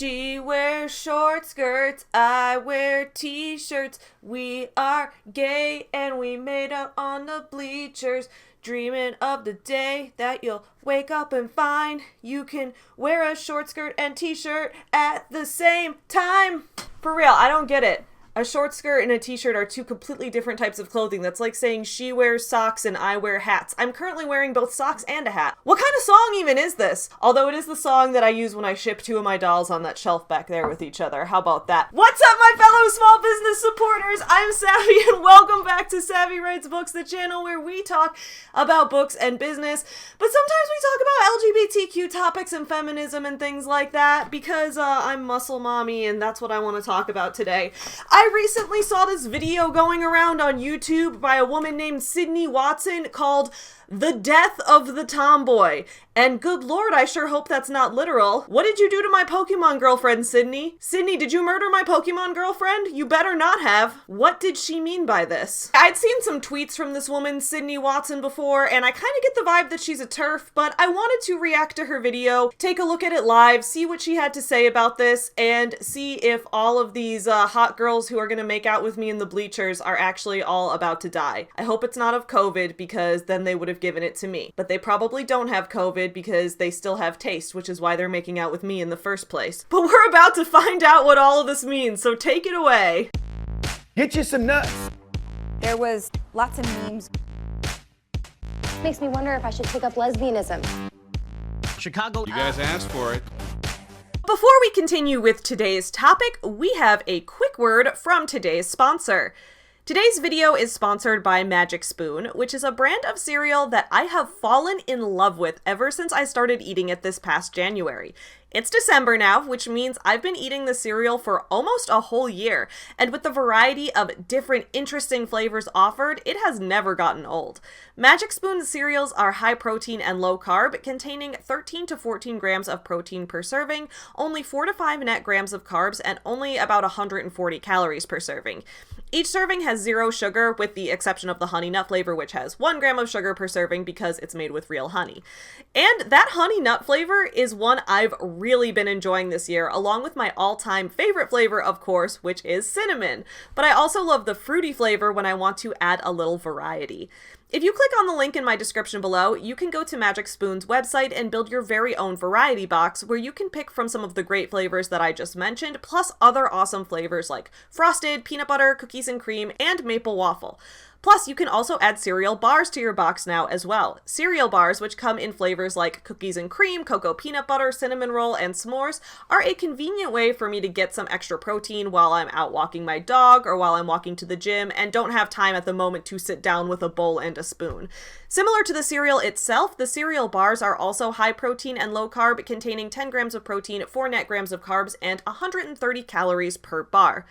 She wears short skirts, I wear t-shirts. We are gay and we made out on the bleachers, dreaming of the day that you'll wake up and find you can wear a short skirt and t-shirt at the same time. For real, I don't get it. A short skirt and a t-shirt are two completely different types of clothing. That's like saying she wears socks and I wear hats. I'm currently wearing both socks and a hat. What kind of song even is this? Although it is the song that I use when I ship two of my dolls on that shelf back there with each other. How about that? What's up, my fellow small business supporters? I'm Savvy and welcome back to Savvy Writes Books, the channel where we talk about books and business. But sometimes we talk about LGBTQ topics and feminism and things like that because I'm muscle mommy and that's what I want to talk about today. I recently saw this video going around on YouTube by a woman named Sydney Watson called The Death of the Tomboy. And good lord, I sure hope that's not literal. What did you do to my Pokemon girlfriend, Sydney? Sydney, did you murder my Pokemon girlfriend? You better not have. What did she mean by this? I'd seen some tweets from this woman, Sydney Watson, before, and I kind of get the vibe that she's a TERF, but I wanted to react to her video, take a look at it live, see what she had to say about this, and see if all of these hot girls who are gonna make out with me in the bleachers are actually all about to die. I hope it's not of COVID, because then they would have given it to me. But they probably don't have COVID because they still have taste, which is why they're making out with me in the first place. But we're about to find out what all of this means, so take it away. Get you some nuts. There was lots of memes. Makes me wonder if I should take up lesbianism. Chicago. You guys asked for it. Before we continue with today's topic, we have a quick word from today's sponsor. Today's video is sponsored by Magic Spoon, which is a brand of cereal that I have fallen in love with ever since I started eating it this past January. It's December now, which means I've been eating the cereal for almost a whole year, and with the variety of different interesting flavors offered, it has never gotten old. Magic Spoon cereals are high protein and low carb, containing 13 to 14 grams of protein per serving, only 4 to 5 net grams of carbs, and only about 140 calories per serving. Each serving has 0 sugar, with the exception of the honey nut flavor, which has 1 gram of sugar per serving because it's made with real honey. And that honey nut flavor is one I've really been enjoying this year, along with my all-time favorite flavor, of course, which is cinnamon. But I also love the fruity flavor when I want to add a little variety. If you click on the link in my description below, you can go to Magic Spoon's website and build your very own variety box where you can pick from some of the great flavors that I just mentioned, plus other awesome flavors like frosted, peanut butter, cookies and cream, and maple waffle. Plus, you can also add cereal bars to your box now as well. Cereal bars, which come in flavors like cookies and cream, cocoa peanut butter, cinnamon roll, and s'mores, are a convenient way for me to get some extra protein while I'm out walking my dog or while I'm walking to the gym and don't have time at the moment to sit down with a bowl and a spoon. Similar to the cereal itself, the cereal bars are also high protein and low carb, containing 10 grams of protein, 4 net grams of carbs, and 130 calories per bar.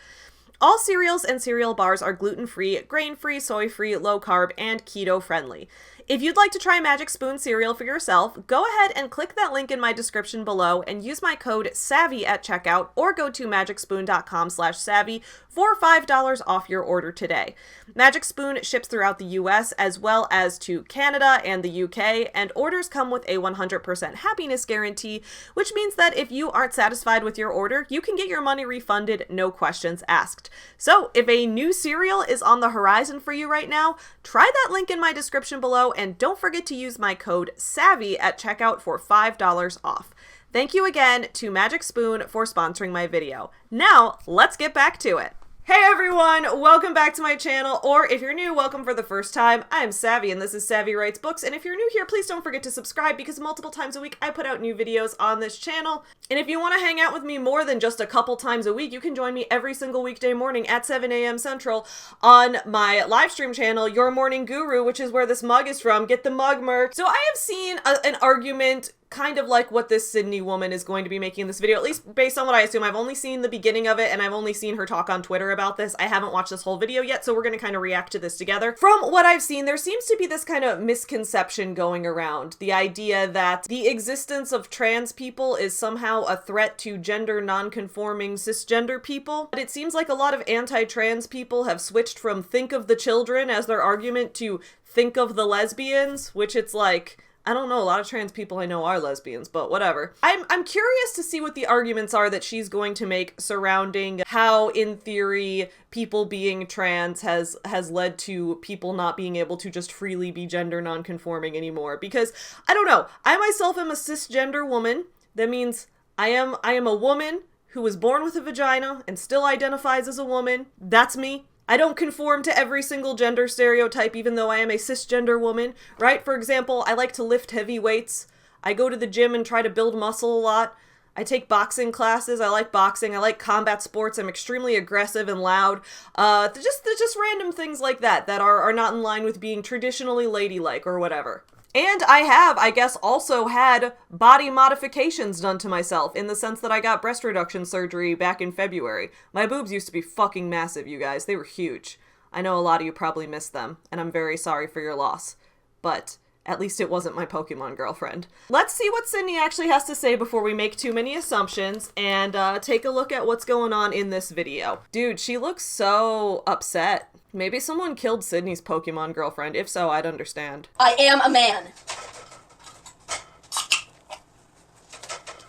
All cereals and cereal bars are gluten-free, grain-free, soy-free, low-carb, and keto-friendly. If you'd like to try Magic Spoon cereal for yourself, go ahead and click that link in my description below and use my code SAVVY at checkout, or go to magicspoon.com/savvy for $5 off your order today. Magic Spoon ships throughout the US as well as to Canada and the UK, and orders come with a 100% happiness guarantee, which means that if you aren't satisfied with your order, you can get your money refunded, no questions asked. So if a new cereal is on the horizon for you right now, try that link in my description below, and don't forget to use my code SAVVY at checkout for $5 off. Thank you again to Magic Spoon for sponsoring my video. Now, let's get back to it. Hey everyone, welcome back to my channel, or if you're new, welcome for the first time. I'm Savvy and this is Savvy Writes Books, and if you're new here, please don't forget to subscribe because multiple times a week I put out new videos on this channel. And if you want to hang out with me more than just a couple times a week, you can join me every single weekday morning at 7 a.m. Central on my live stream channel, Your Morning Guru, which is where this mug is from. Get the mug merch. So I have seen an argument kind of like what this Sydney woman is going to be making in this video, at least based on what I assume. I've only seen the beginning of it, and I've only seen her talk on Twitter about this. I haven't watched this whole video yet, so we're going to kind of react to this together. From what I've seen, there seems to be this kind of misconception going around. The idea that the existence of trans people is somehow a threat to gender non-conforming cisgender people. But it seems like a lot of anti-trans people have switched from think of the children as their argument to think of the lesbians, which it's like, I don't know, a lot of trans people I know are lesbians, but whatever. I'm curious to see what the arguments are that she's going to make surrounding how, in theory, people being trans has led to people not being able to just freely be gender nonconforming anymore. Because, I don't know, I myself am a cisgender woman. That means I am a woman who was born with a vagina and still identifies as a woman. That's me. I don't conform to every single gender stereotype, even though I am a cisgender woman, right? For example, I like to lift heavy weights. I go to the gym and try to build muscle a lot. I take boxing classes. I like boxing. I like combat sports. I'm extremely aggressive and loud. Just random things like that are not in line with being traditionally ladylike or whatever. And I have, I guess, also had body modifications done to myself, in the sense that I got breast reduction surgery back in February. My boobs used to be fucking massive, you guys. They were huge. I know a lot of you probably missed them, and I'm very sorry for your loss. But at least it wasn't my Pokemon girlfriend. Let's see what Sydney actually has to say before we make too many assumptions, and take a look at what's going on in this video. Dude, she looks so upset. Maybe someone killed Sydney's Pokemon girlfriend. If so, I'd understand. I am a man.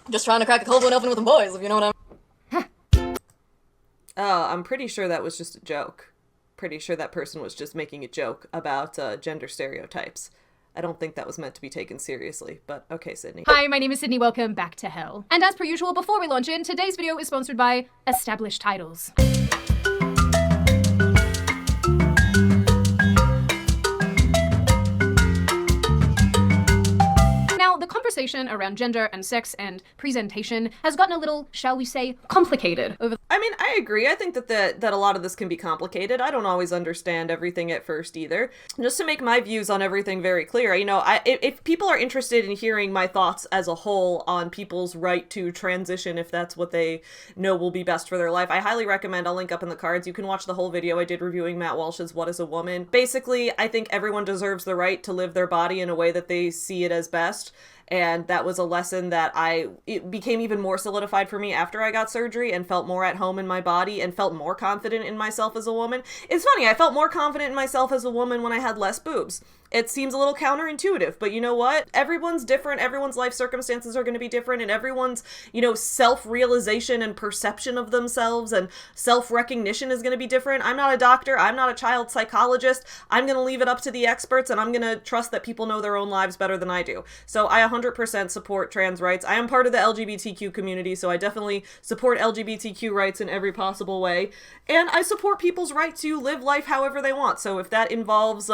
Just trying to crack a cold one open with the boys, if you know what I'm... I'm pretty sure that was just a joke. Pretty sure that person was just making a joke about gender stereotypes. I don't think that was meant to be taken seriously, but okay, Sydney. Hi, my name is Sydney. Welcome back to Hale. And as per usual, before we launch in, today's video is sponsored by Established Titles. The conversation around gender and sex and presentation has gotten a little, shall we say, complicated over... I mean, I agree. I think that a lot of this can be complicated. I don't always understand everything at first either. Just to make my views on everything very clear, you know, if people are interested in hearing my thoughts as a whole on people's right to transition, if that's what they know will be best for their life, I highly recommend, I'll link up in the cards, you can watch the whole video I did reviewing Matt Walsh's What is a Woman. Basically, I think everyone deserves the right to live their body in a way that they see it as best. And that was a lesson that it became even more solidified for me after I got surgery and felt more at home in my body and felt more confident in myself as a woman. It's funny, I felt more confident in myself as a woman when I had less boobs. It seems a little counterintuitive, but you know what? Everyone's different, everyone's life circumstances are going to be different, and everyone's, you know, self-realization and perception of themselves and self-recognition is going to be different. I'm not a doctor, I'm not a child psychologist. I'm going to leave it up to the experts, and I'm going to trust that people know their own lives better than I do. So I 100% support trans rights. I am part of the LGBTQ community, so I definitely support LGBTQ rights in every possible way. And I support people's right to live life however they want. So if that involves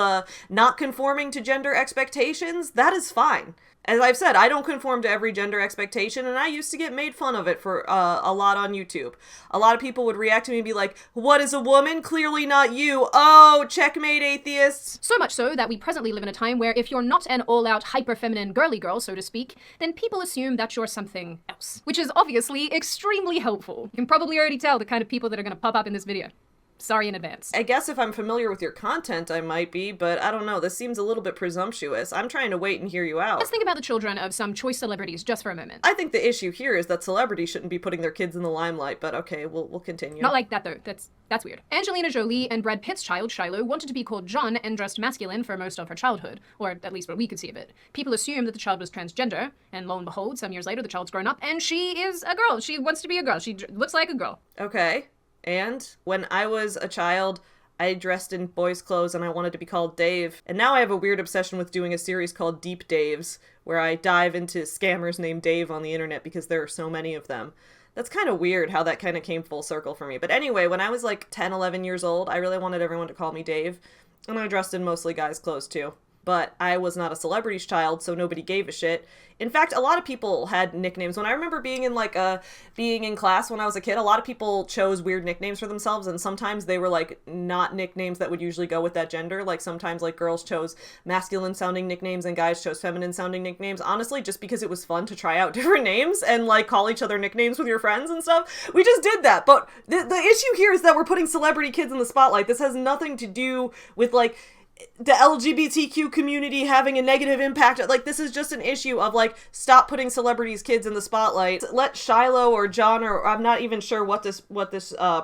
not conforming to gender expectations, that is fine. As I've said, I don't conform to every gender expectation, and I used to get made fun of it for a lot on YouTube. A lot of people would react to me and be like, "What is a woman? Clearly not you. Oh, checkmate, atheists." So much so that we presently live in a time where if you're not an all-out hyper-feminine girly girl, so to speak, then people assume that you're something else. Which is obviously extremely helpful. You can probably already tell the kind of people that are going to pop up in this video. Sorry in advance. I guess if I'm familiar with your content, I might be, but I don't know. This seems a little bit presumptuous. I'm trying to wait and hear you out. Let's think about the children of some choice celebrities just for a moment. I think the issue here is that celebrities shouldn't be putting their kids in the limelight, but okay, we'll continue. Not like that, though. That's weird. Angelina Jolie and Brad Pitt's child, Shiloh, wanted to be called John and dressed masculine for most of her childhood, or at least what we could see of it. People assumed that the child was transgender, and lo and behold, some years later, the child's grown up, and she is a girl. She wants to be a girl. She looks like a girl. Okay. And when I was a child, I dressed in boys' clothes and I wanted to be called Dave. And now I have a weird obsession with doing a series called Deep Daves, where I dive into scammers named Dave on the internet because there are so many of them. That's kind of weird how that kind of came full circle for me. But anyway, when I was like 10, 11 years old, I really wanted everyone to call me Dave. And I dressed in mostly guys' clothes too. But I was not a celebrity's child, so nobody gave a shit. In fact, a lot of people had nicknames. When I remember being in class when I was a kid, a lot of people chose weird nicknames for themselves, and sometimes they were like not nicknames that would usually go with that gender. Like sometimes like girls chose masculine sounding nicknames and guys chose feminine sounding nicknames. Honestly, just because it was fun to try out different names and like call each other nicknames with your friends and stuff. We just did that. But the issue here is that we're putting celebrity kids in the spotlight. This has nothing to do with like the LGBTQ community having a negative impact. Like, this is just an issue of, like, stop putting celebrities' kids in the spotlight. Let Shiloh or John, or I'm not even sure what this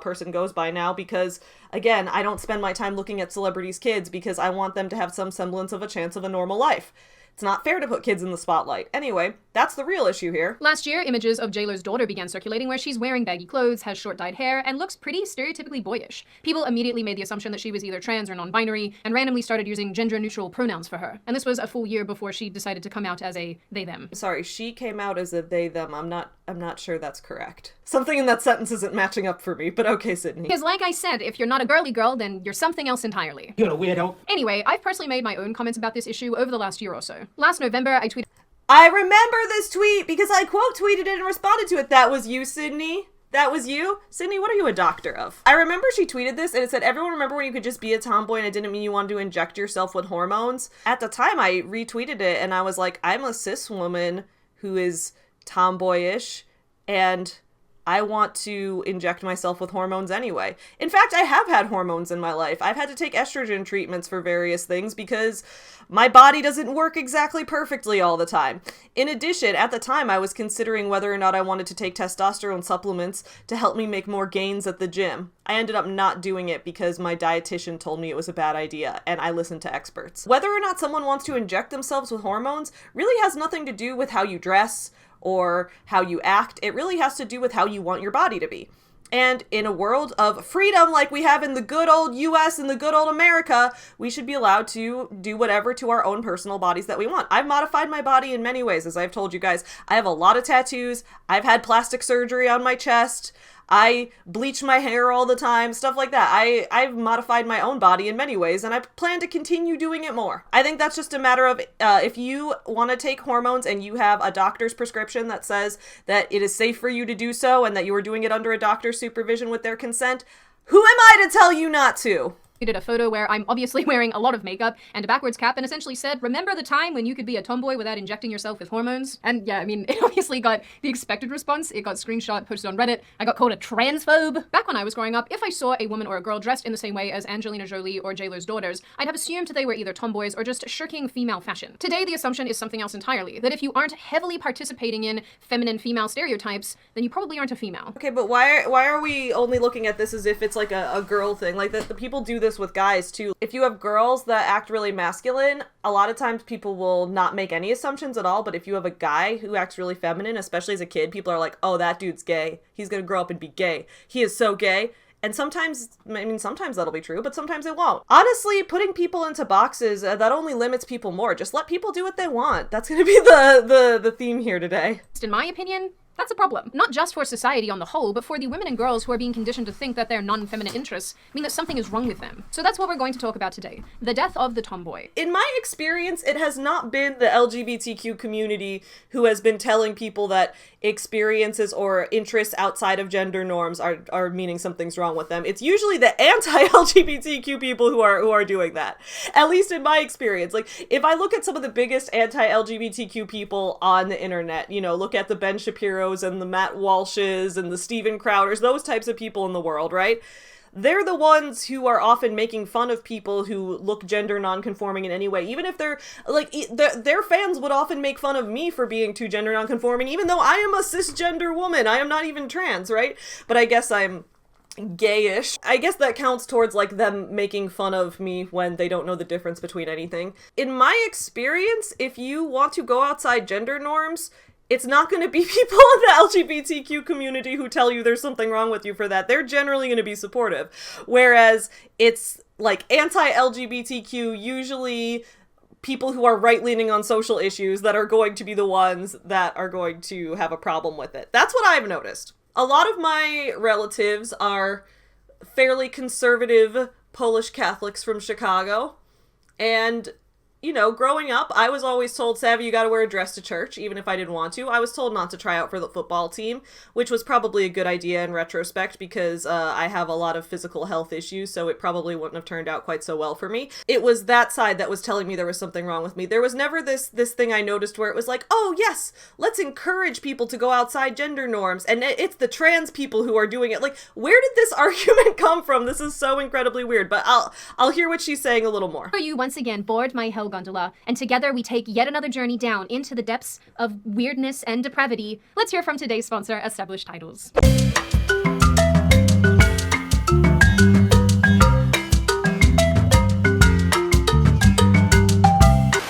person goes by now, because, again, I don't spend my time looking at celebrities' kids because I want them to have some semblance of a chance of a normal life. It's not fair to put kids in the spotlight. Anyway, that's the real issue here. Last year, images of J.Lo's daughter began circulating where she's wearing baggy clothes, has short dyed hair, and looks pretty stereotypically boyish. People immediately made the assumption that she was either trans or non-binary, and randomly started using gender-neutral pronouns for her. And this was a full year before she decided to come out as a they-them. Sorry, she came out as a they-them. I'm not sure that's correct. Something in that sentence isn't matching up for me, but okay, Sydney. Because like I said, if you're not a girly girl, then you're something else entirely. You're a weirdo. Anyway, I've personally made my own comments about this issue over the last year or so. Last November, I tweeted, I remember this tweet because I quote tweeted it and responded to it. That was you, Sydney? That was you? Sydney, what are you a doctor of? I remember she tweeted this and it said, everyone remember when you could just be a tomboy and it didn't mean you wanted to inject yourself with hormones? At the time, I retweeted it and I was like, I'm a cis woman who is tomboyish and I want to inject myself with hormones anyway. In fact, I have had hormones in my life. I've had to take estrogen treatments for various things because my body doesn't work exactly perfectly all the time. In addition, at the time, I was considering whether or not I wanted to take testosterone supplements to help me make more gains at the gym. I ended up not doing it because my dietitian told me it was a bad idea, and I listened to experts. Whether or not someone wants to inject themselves with hormones really has nothing to do with how you dress or how you act. It really has to do with how you want your body to be. And in a world of freedom like we have in the good old US and the good old America, we should be allowed to do whatever to our own personal bodies that we want. I've modified my body in many ways, as I've told you guys. I have a lot of tattoos. I've had plastic surgery on my chest. I bleach my hair all the time, stuff like that. I've modified my own body in many ways, and I plan to continue doing it more. I think that's just a matter of if you want to take hormones and you have a doctor's prescription that says that it is safe for you to do so and that you are doing it under a doctor's supervision with their consent, who am I to tell you not to? tweeted a photo where I'm obviously wearing a lot of makeup and a backwards cap and essentially said, remember the time when you could be a tomboy without injecting yourself with hormones? And yeah, I mean, it obviously got the expected response. It got screenshot, posted on Reddit. I got called a transphobe. Back when I was growing up, if I saw a woman or a girl dressed in the same way as Angelina Jolie or J.Lo's daughters, I'd have assumed they were either tomboys or just shirking female fashion. Today, the assumption is something else entirely, that if you aren't heavily participating in feminine female stereotypes, then you probably aren't a female. Okay, but why are we only looking at this as if it's like a girl thing? Like, the people do this with guys, too. If you have girls that act really masculine, a lot of times people will not make any assumptions at all, but if you have a guy who acts really feminine, especially as a kid, people are like, oh, that dude's gay. He's gonna grow up and be gay. He is so gay. And sometimes, I mean, sometimes that'll be true, but sometimes it won't. Honestly, putting people into boxes, that only limits people more. Just let people do what they want. That's gonna be the theme here today. In my opinion, that's a problem. Not just for society on the whole, but for the women and girls who are being conditioned to think that their non-feminine interests mean that something is wrong with them. So that's what we're going to talk about today. The death of the tomboy. In my experience, it has not been the LGBTQ community who has been telling people that experiences or interests outside of gender norms are meaning something's wrong with them. It's usually the anti-LGBTQ people who are doing that. At least in my experience. Like, if I look at some of the biggest anti-LGBTQ people on the internet, you know, look at the Ben Shapiro and the Matt Walshes and the Steven Crowders, those types of people in the world, right? They're the ones who are often making fun of people who look gender non-conforming in any way. Even if they're, like, their fans would often make fun of me for being too gender non-conforming, even though I am a cisgender woman. I am not even trans, right? But I guess I'm gayish. I guess that counts towards, like, them making fun of me when they don't know the difference between anything. In my experience, if you want to go outside gender norms, it's not going to be people in the LGBTQ community who tell you there's something wrong with you for that. They're generally going to be supportive. Whereas it's like anti-LGBTQ, usually people who are right-leaning on social issues that are going to be the ones that are going to have a problem with it. That's what I've noticed. A lot of my relatives are fairly conservative Polish Catholics from Chicago. And you know, growing up, I was always told, Savvy, you gotta wear a dress to church, even if I didn't want to. I was told not to try out for the football team, which was probably a good idea in retrospect because I have a lot of physical health issues, so it probably wouldn't have turned out quite so well for me. It was that side that was telling me there was something wrong with me. There was never this thing I noticed where it was like, oh yes, let's encourage people to go outside gender norms, and it's the trans people who are doing it. Like, where did this argument come from? This is so incredibly weird, but I'll hear what she's saying a little more. For you once again board my Hale gondola, and together we take yet another journey down into the depths of weirdness and depravity. Let's hear from today's sponsor, Established Titles.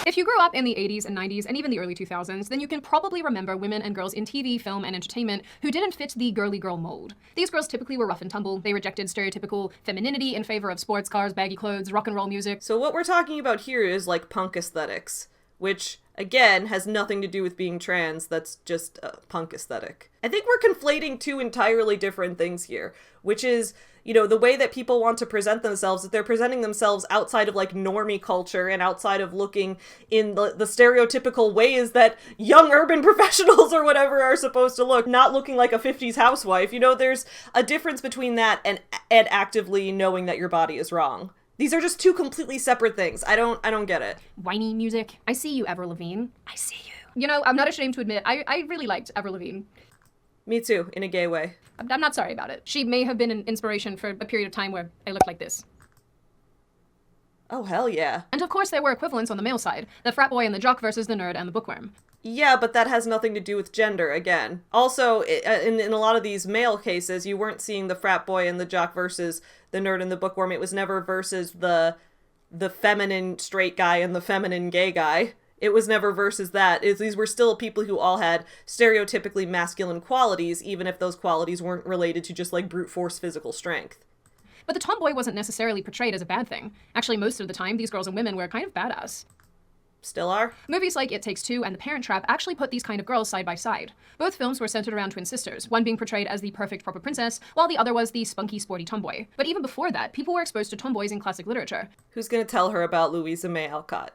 If you grew grew up in the 80s and 90s and even the early 2000s, then you can probably remember women and girls in TV, film, and entertainment who didn't fit the girly girl mold. These girls typically were rough and tumble. They rejected stereotypical femininity in favor of sports cars, baggy clothes, rock and roll music. So what we're talking about here is like punk aesthetics, which again has nothing to do with being trans. That's just a punk aesthetic. I think we're conflating two entirely different things here, which is, you know, the way that people want to present themselves, that they're presenting themselves outside of like normie culture and outside of looking in the stereotypical ways that young urban professionals or whatever are supposed to look, not looking like a 50s housewife. You know, there's a difference between that and actively knowing that your body is wrong. These are just two completely separate things. I don't get it. Whiny music. I see you, Avril Lavigne. I see you. You know, I'm not ashamed to admit, I really liked Avril Lavigne. Me too, in a gay way. I'm not sorry about it. She may have been an inspiration for a period of time where I looked like this. Oh, hell yeah. And of course there were equivalents on the male side. The frat boy and the jock versus the nerd and the bookworm. Yeah, but that has nothing to do with gender, again. Also, in a lot of these male cases, you weren't seeing the frat boy and the jock versus the nerd and the bookworm. It was never versus the feminine straight guy and the feminine gay guy. It was never versus that. These were still people who all had stereotypically masculine qualities, even if those qualities weren't related to just like brute force physical strength. But the tomboy wasn't necessarily portrayed as a bad thing. Actually, most of the time, these girls and women were kind of badass. Still are? Movies like It Takes Two and The Parent Trap actually put these kind of girls side by side. Both films were centered around twin sisters, one being portrayed as the perfect proper princess, while the other was the spunky, sporty tomboy. But even before that, people were exposed to tomboys in classic literature. Who's gonna tell her about Louisa May Alcott?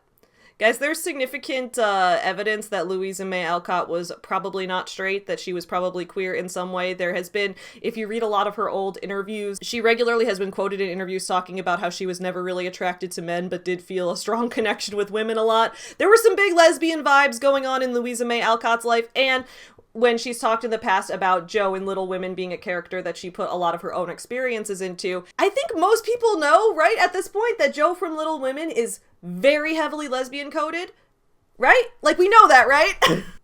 Guys, there's significant evidence that Louisa May Alcott was probably not straight, that she was probably queer in some way. There has been, if you read a lot of her old interviews, she regularly has been quoted in interviews talking about how she was never really attracted to men, but did feel a strong connection with women a lot. There were some big lesbian vibes going on in Louisa May Alcott's life, and when she's talked in the past about Jo in Little Women being a character that she put a lot of her own experiences into, I think most people know, right, at this point, that Jo from Little Women is very heavily lesbian coded, right? Like, we know that, right?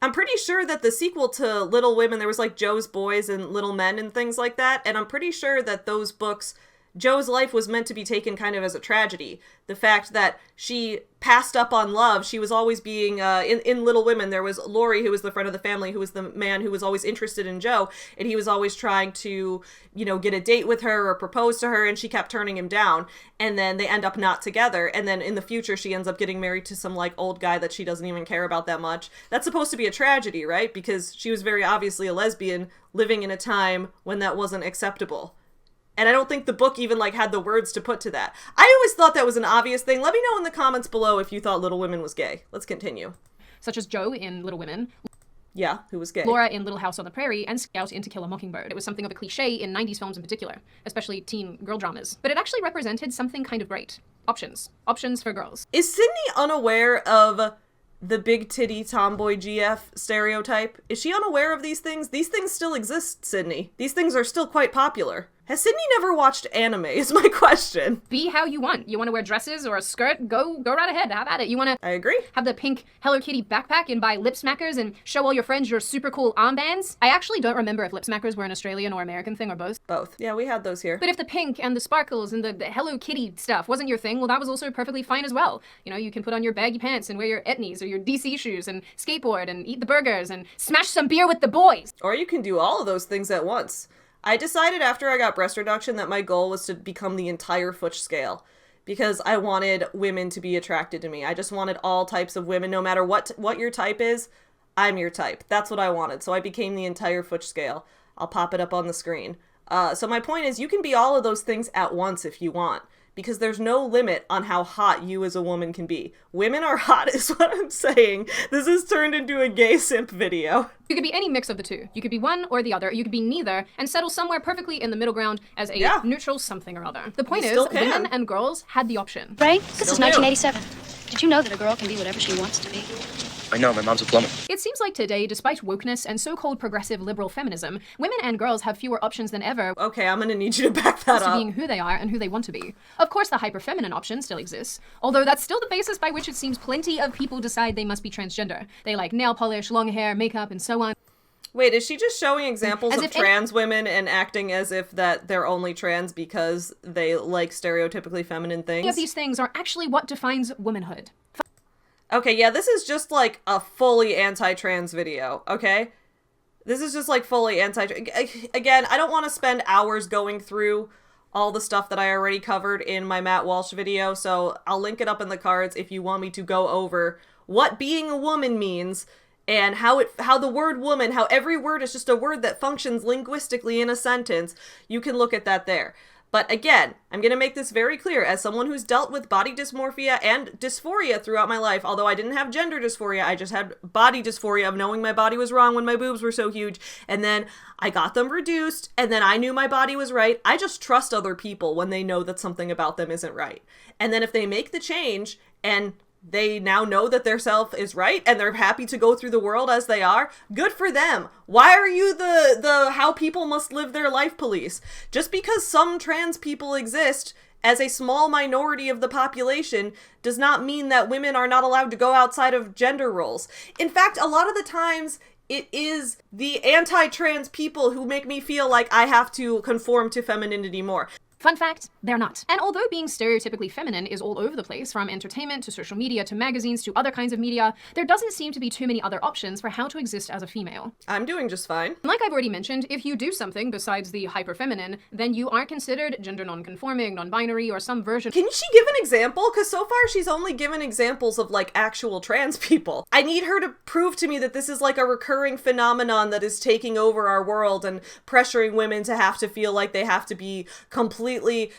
I'm pretty sure that the sequel to Little Women, there was like Jo's Boys and Little Men and things like that, and I'm pretty sure that those books, Jo's life was meant to be taken kind of as a tragedy. The fact that she passed up on love, she was always being, in Little Women, there was Laurie, who was the friend of the family, who was the man who was always interested in Jo, and he was always trying to, you know, get a date with her or propose to her, and she kept turning him down, and then they end up not together, and then in the future she ends up getting married to some, like, old guy that she doesn't even care about that much. That's supposed to be a tragedy, right? Because she was very obviously a lesbian, living in a time when that wasn't acceptable. And I don't think the book even, like, had the words to put to that. I always thought that was an obvious thing. Let me know in the comments below if you thought Little Women was gay. Let's continue. Such as Jo in Little Women. Yeah, who was gay. Laura in Little House on the Prairie, and Scout in To Kill a Mockingbird. It was something of a cliche in 90s films in particular, especially teen girl dramas. But it actually represented something kind of great. Options. Options for girls. Is Sydney unaware of the big titty tomboy GF stereotype? Is she unaware of these things? These things still exist, Sydney. These things are still quite popular. Has Sydney never watched anime is my question. Be how you want. You want to wear dresses or a skirt? Go right ahead. Have at it. You want to I agree. Have the pink Hello Kitty backpack and buy lip smackers and show all your friends your super cool armbands? I actually don't remember if lip smackers were an Australian or American thing or both. Both. Yeah, we had those here. But if the pink and the sparkles and the Hello Kitty stuff wasn't your thing, well, that was also perfectly fine as well. You know, you can put on your baggy pants and wear your etnies or your DC shoes and skateboard and eat the burgers and smash some beer with the boys. Or you can do all of those things at once. I decided after I got breast reduction that my goal was to become the entire foot scale, because I wanted women to be attracted to me. I just wanted all types of women, no matter what your type is, I'm your type. That's what I wanted. So I became the entire foot scale. I'll pop it up on the screen. So my point is, you can be all of those things at once if you want, because there's no limit on how hot you as a woman can be. Women are hot is what I'm saying. This has turned into a gay simp video. You could be any mix of the two. You could be one or the other. You could be neither and settle somewhere perfectly in the middle ground as a neutral something or other. The point is, women and girls had the option. Ray, this is 1987. Did you know that a girl can be whatever she wants to be? I know, my mom's a plumber. It seems like today, despite wokeness and so-called progressive liberal feminism, women and girls have fewer options than ever. Okay, I'm gonna need you to back that up. Being who they are and who they want to be. Of course, the hyper-feminine option still exists, although that's still the basis by which it seems plenty of people decide they must be transgender. They like nail polish, long hair, makeup, and so on. Wait, is she just showing examples of trans women and acting as if that they're only trans because they like stereotypically feminine things? Any of these things are actually what defines womanhood. Okay, yeah, this is just like a fully anti-trans video, okay? This is just like fully Again, I don't want to spend hours going through all the stuff that I already covered in my Matt Walsh video, so I'll link it up in the cards if you want me to go over what being a woman means and how the word woman, how every word is just a word that functions linguistically in a sentence. You can look at that there. But again, I'm going to make this very clear, as someone who's dealt with body dysmorphia and dysphoria throughout my life, although I didn't have gender dysphoria, I just had body dysphoria of knowing my body was wrong when my boobs were so huge, and then I got them reduced, and then I knew my body was right. I just trust other people when they know that something about them isn't right. And then if they make the change, and they now know that their self is right and they're happy to go through the world as they are, good for them. Why are you the how people must live their life police? Just because some trans people exist as a small minority of the population does not mean that women are not allowed to go outside of gender roles. In fact, a lot of the times it is the anti-trans people who make me feel like I have to conform to femininity more. Fun fact, they're not. And although being stereotypically feminine is all over the place, from entertainment to social media to magazines to other kinds of media, there doesn't seem to be too many other options for how to exist as a female. I'm doing just fine. Like I've already mentioned, if you do something besides the hyper-feminine, then you are considered gender non-conforming, non-binary, or some version. Can she give an example? Because so far she's only given examples of like actual trans people. I need her to prove to me that this is like a recurring phenomenon that is taking over our world and pressuring women to have to feel like they have to be completely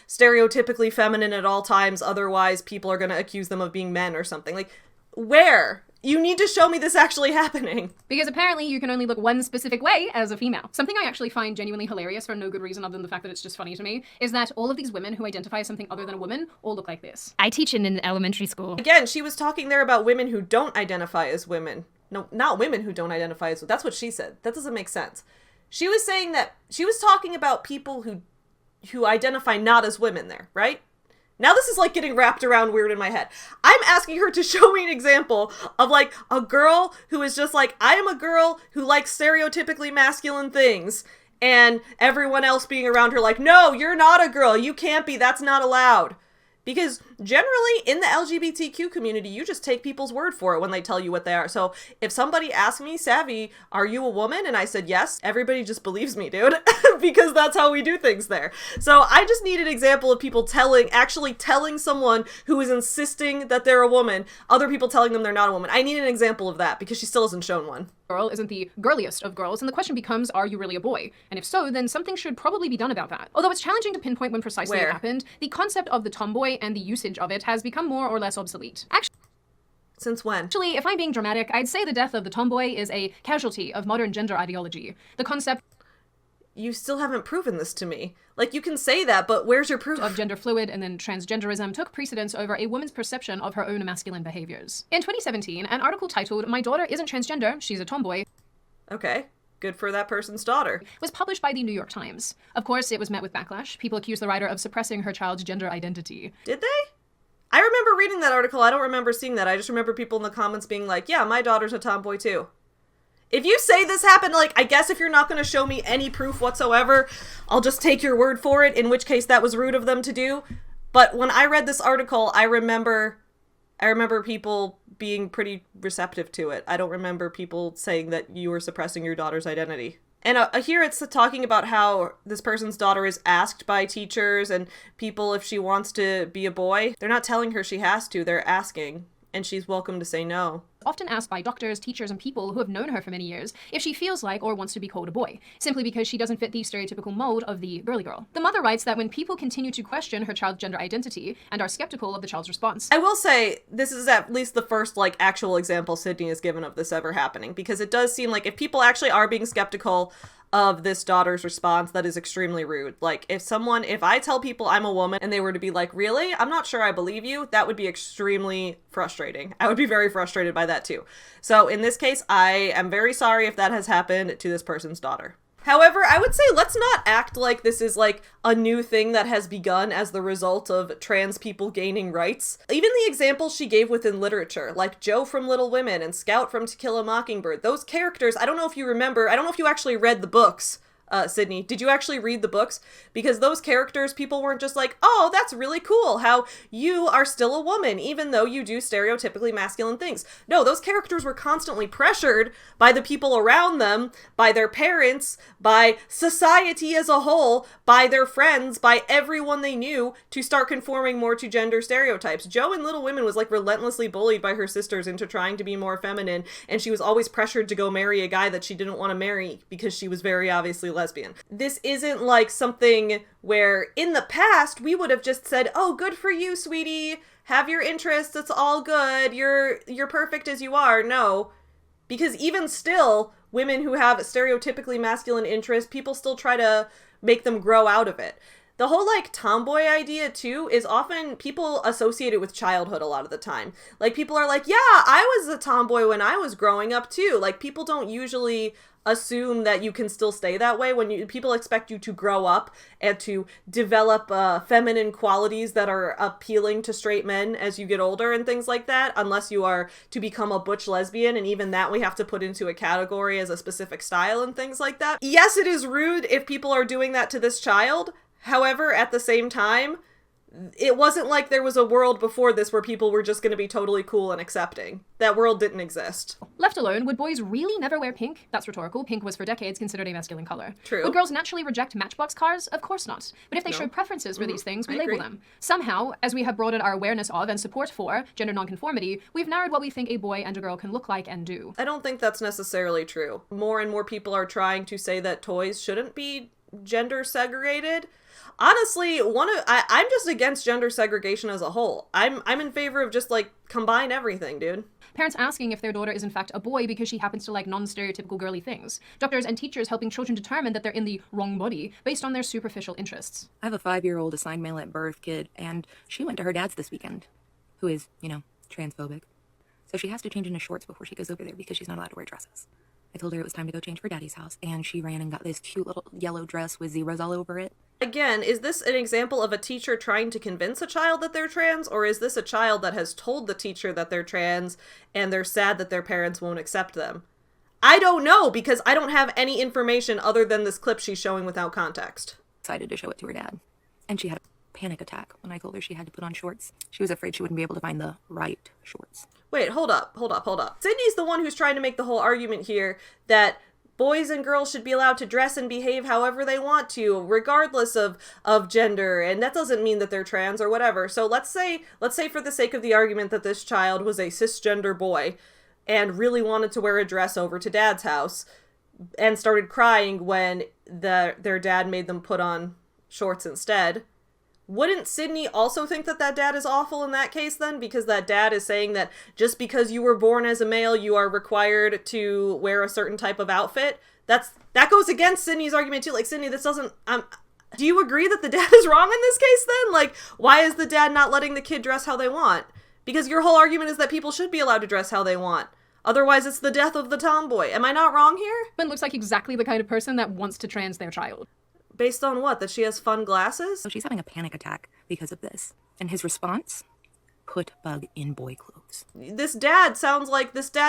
stereotypically feminine at all times, otherwise people are going to accuse them of being men or something. Like, where? You need to show me this actually happening. Because apparently you can only look one specific way as a female. Something I actually find genuinely hilarious for no good reason other than the fact that it's just funny to me is that all of these women who identify as something other than a woman all look like this. I teach in an elementary school. Again, she was talking there about women who don't identify as women. No, not women who don't identify as... That's what she said. That doesn't make sense. She was saying that... She was talking about people who identify not as women there, right? Now this is like getting wrapped around weird in my head. I'm asking her to show me an example of like a girl who is just like, I am a girl who likes stereotypically masculine things, and everyone else being around her like, no, you're not a girl. You can't be. That's not allowed. Because generally in the LGBTQ community, you just take people's word for it when they tell you what they are. So if somebody asked me, Savvy, are you a woman? And I said yes, everybody just believes me, dude. Because that's how we do things there. So I just need an example of people actually telling someone who is insisting that they're a woman, other people telling them they're not a woman. I need an example of that because she still hasn't shown one. Girl isn't the girliest of girls, and the question becomes, are you really a boy? And if so, then something should probably be done about that. Although it's challenging to pinpoint when precisely it happened, the concept of the tomboy and the usage of it has become more or less obsolete. Since when? Actually, if I'm being dramatic, I'd say the death of the tomboy is a casualty of modern gender ideology. The concept... You still haven't proven this to me. Like, you can say that, but where's your proof? Of gender fluid and then transgenderism took precedence over a woman's perception of her own masculine behaviors. In 2017, an article titled, "My Daughter Isn't Transgender, She's a Tomboy," okay, good for that person's daughter, was published by the New York Times. Of course, it was met with backlash. People accused the writer of suppressing her child's gender identity. Did they? I remember reading that article. I don't remember seeing that. I just remember people in the comments being like, yeah, my daughter's a tomboy too. If you say this happened, like, I guess if you're not going to show me any proof whatsoever, I'll just take your word for it, in which case that was rude of them to do. But when I read this article, I remember people being pretty receptive to it. I don't remember people saying that you were suppressing your daughter's identity. And here it's talking about how this person's daughter is asked by teachers and people if she wants to be a boy. They're not telling her she has to, they're asking. And she's welcome to say no. Often asked by doctors, teachers, and people who have known her for many years if she feels like or wants to be called a boy, simply because she doesn't fit the stereotypical mold of the girly girl. The mother writes that when people continue to question her child's gender identity and are skeptical of the child's response. I will say, this is at least the first, like, actual example Sydney has given of this ever happening, because it does seem like if people actually are being skeptical of this daughter's response, that is extremely rude. Like, if I tell people I'm a woman and they were to be like, really? I'm not sure I believe you, that would be extremely frustrating. I would be very frustrated by that too. So in this case, I am very sorry if that has happened to this person's daughter. However, I would say let's not act like this is like a new thing that has begun as the result of trans people gaining rights. Even the examples she gave within literature, like Joe from Little Women and Scout from To Kill a Mockingbird, those characters, I don't know if you remember, I don't know if you actually read the books Sydney, did you actually read the books? Because those characters, people weren't just like, oh, that's really cool how you are still a woman, even though you do stereotypically masculine things. No, those characters were constantly pressured by the people around them, by their parents, by society as a whole, by their friends, by everyone they knew to start conforming more to gender stereotypes. Jo in Little Women was like relentlessly bullied by her sisters into trying to be more feminine, and she was always pressured to go marry a guy that she didn't want to marry because she was very obviously lesbian. This isn't like something where in the past we would have just said, oh, good for you, sweetie, have your interests, it's all good, you're perfect as you are. No, because even still, women who have stereotypically masculine interests, people still try to make them grow out of it. The whole, like, tomboy idea, too, is often people associate it with childhood a lot of the time. Like, people are like, yeah, I was a tomboy when I was growing up, too. Like, people don't usually assume that you can still stay that way when people expect you to grow up and to develop feminine qualities that are appealing to straight men as you get older and things like that, unless you are to become a butch lesbian, and even that we have to put into a category as a specific style and things like that. Yes, it is rude if people are doing that to this child. However, at the same time, it wasn't like there was a world before this where people were just going to be totally cool and accepting. That world didn't exist. Left alone, would boys really never wear pink? That's rhetorical. Pink was for decades considered a masculine color. True. Would girls naturally reject Matchbox cars? Of course not. But if they show preferences for these things, we label them. Somehow, as we have broadened our awareness of and support for gender nonconformity, we've narrowed what we think a boy and a girl can look like and do. I don't think that's necessarily true. More and more people are trying to say that toys shouldn't be gender segregated. Honestly, I'm just against gender segregation as a whole. I'm in favor of just, like, combine everything, dude. Parents asking if their daughter is in fact a boy because she happens to like non-stereotypical girly things. Doctors and teachers helping children determine that they're in the wrong body based on their superficial interests. I have a 5-year-old assigned male at birth kid, and she went to her dad's this weekend, who is, transphobic. So she has to change into shorts before she goes over there because she's not allowed to wear dresses. I told her it was time to go change for daddy's house, and she ran and got this cute little yellow dress with zeros all over it. Again, is this an example of a teacher trying to convince a child that they're trans, or is this a child that has told the teacher that they're trans and they're sad that their parents won't accept them? I don't know, because I don't have any information other than this clip she's showing without context. Decided to show it to her dad, and she had a panic attack when I told her she had to put on shorts. She was afraid she wouldn't be able to find the right shorts. Wait, hold up. Sydney's the one who's trying to make the whole argument here that boys and girls should be allowed to dress and behave however they want to, regardless of gender, and that doesn't mean that they're trans or whatever. So let's say for the sake of the argument that this child was a cisgender boy and really wanted to wear a dress over to dad's house and started crying when their dad made them put on shorts instead. Wouldn't Sydney also think that dad is awful in that case then? Because that dad is saying that just because you were born as a male, you are required to wear a certain type of outfit? That goes against Sydney's argument too. Like, Sydney, this doesn't... do you agree that the dad is wrong in this case then? Like, why is the dad not letting the kid dress how they want? Because your whole argument is that people should be allowed to dress how they want. Otherwise, it's the death of the tomboy. Am I not wrong here? Ben looks like exactly the kind of person that wants to trans their child. Based on what? That she has fun glasses? So she's having a panic attack because of this. And his response? Put Bug in boy clothes. This dad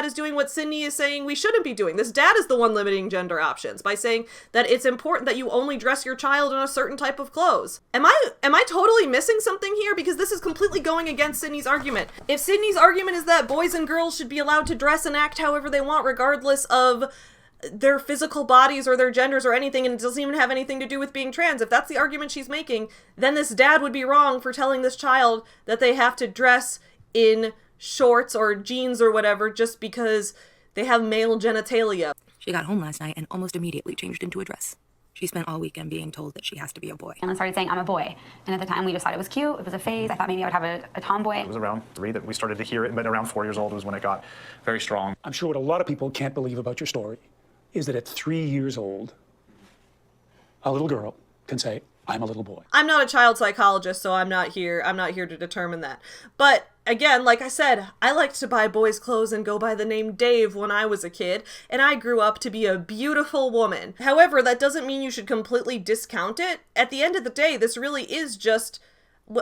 is doing what Sydney is saying we shouldn't be doing. This dad is the one limiting gender options by saying that it's important that you only dress your child in a certain type of clothes. Am I totally missing something here? Because this is completely going against Sydney's argument. If Sydney's argument is that boys and girls should be allowed to dress and act however they want regardless of their physical bodies or their genders or anything, and it doesn't even have anything to do with being trans, if that's the argument she's making, then this dad would be wrong for telling this child that they have to dress in shorts or jeans or whatever just because they have male genitalia. She got home last night and almost immediately changed into a dress. She spent all weekend being told that she has to be a boy. And I started saying, I'm a boy. And at the time, we just thought it was cute. It was a phase. I thought maybe I would have a tomboy. It was around 3 that we started to hear it, but around 4 years old was when it got very strong. I'm sure what a lot of people can't believe about your story is that at 3 years old, a little girl can say, I'm a little boy. I'm not a child psychologist, so I'm not here to determine that. But again, like I said, I liked to buy boys' clothes and go by the name Dave when I was a kid, and I grew up to be a beautiful woman. However, that doesn't mean you should completely discount it. At the end of the day, this really is just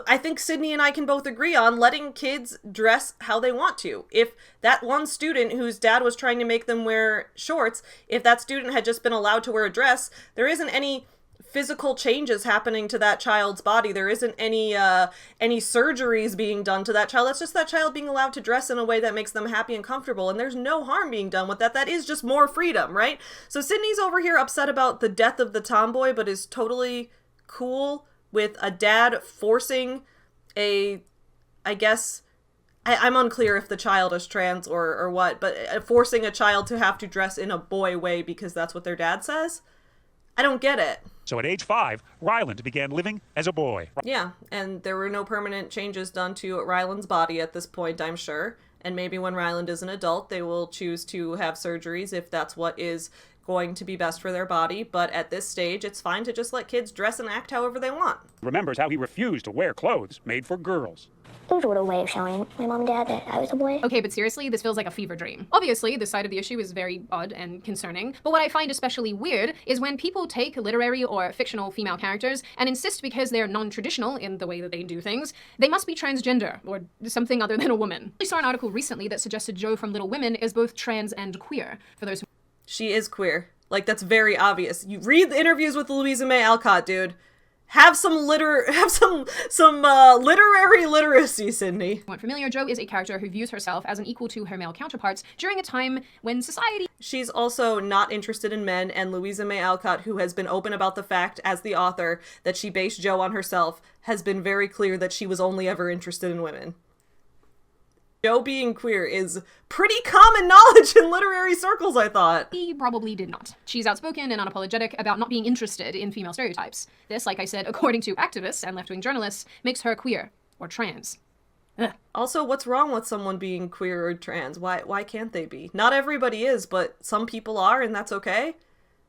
I think Sydney and I can both agree on letting kids dress how they want to. If that one student whose dad was trying to make them wear shorts, if that student had just been allowed to wear a dress, there isn't any physical changes happening to that child's body. There isn't any surgeries being done to that child. That's just that child being allowed to dress in a way that makes them happy and comfortable, and there's no harm being done with that. That is just more freedom, right? So Sydney's over here upset about the death of the tomboy, but is totally cool with a dad forcing I'm unclear if the child is trans or what, but forcing a child to have to dress in a boy way because that's what their dad says. I don't get it. So at age 5, Ryland began living as a boy. Yeah, and there were no permanent changes done to Ryland's body at this point, I'm sure. And maybe when Ryland is an adult, they will choose to have surgeries if that's what is going to be best for their body. But at this stage, it's fine to just let kids dress and act however they want. Remembers how he refused to wear clothes made for girls. It was a little way of showing my mom and dad that I was a boy. Okay, but seriously, this feels like a fever dream. Obviously, this side of the issue is very odd and concerning, but what I find especially weird is when people take literary or fictional female characters and insist because they're non-traditional in the way that they do things, they must be transgender or something other than a woman. I saw an article recently that suggested Jo from Little Women is both trans and queer. For those who... She is queer. Like, that's very obvious. You read the interviews with Louisa May Alcott, dude. Have some literary literacy, Sydney. Not familiar, Jo is a character who views herself as an equal to her male counterparts during a time when society... She's also not interested in men, and Louisa May Alcott, who has been open about the fact as the author that she based Jo on herself, has been very clear that she was only ever interested in women. Jo being queer is pretty common knowledge in literary circles, I thought. He probably did not. She's outspoken and unapologetic about not being interested in female stereotypes. This, like I said, according to activists and left-wing journalists, makes her queer or trans. Ugh. Also, what's wrong with someone being queer or trans? Why can't they be? Not everybody is, but some people are, and that's okay.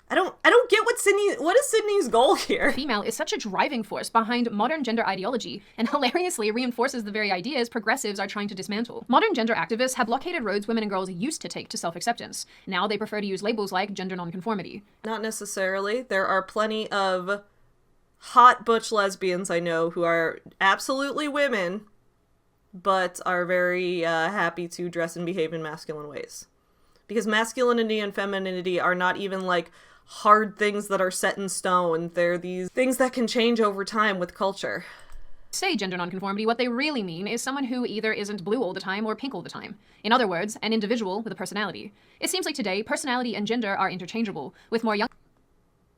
I don't get what is Sydney's goal here? Female is such a driving force behind modern gender ideology and hilariously reinforces the very ideas progressives are trying to dismantle. Modern gender activists have blockaded roads women and girls used to take to self-acceptance. Now they prefer to use labels like gender nonconformity. Not necessarily. There are plenty of hot butch lesbians I know who are absolutely women, but are very happy to dress and behave in masculine ways. Because masculinity and femininity are not even like hard things that are set in stone. They're these things that can change over time with culture. Say gender nonconformity, what they really mean is someone who either isn't blue all the time or pink all the time. In other words, an individual with a personality. It seems like today, personality and gender are interchangeable, with more young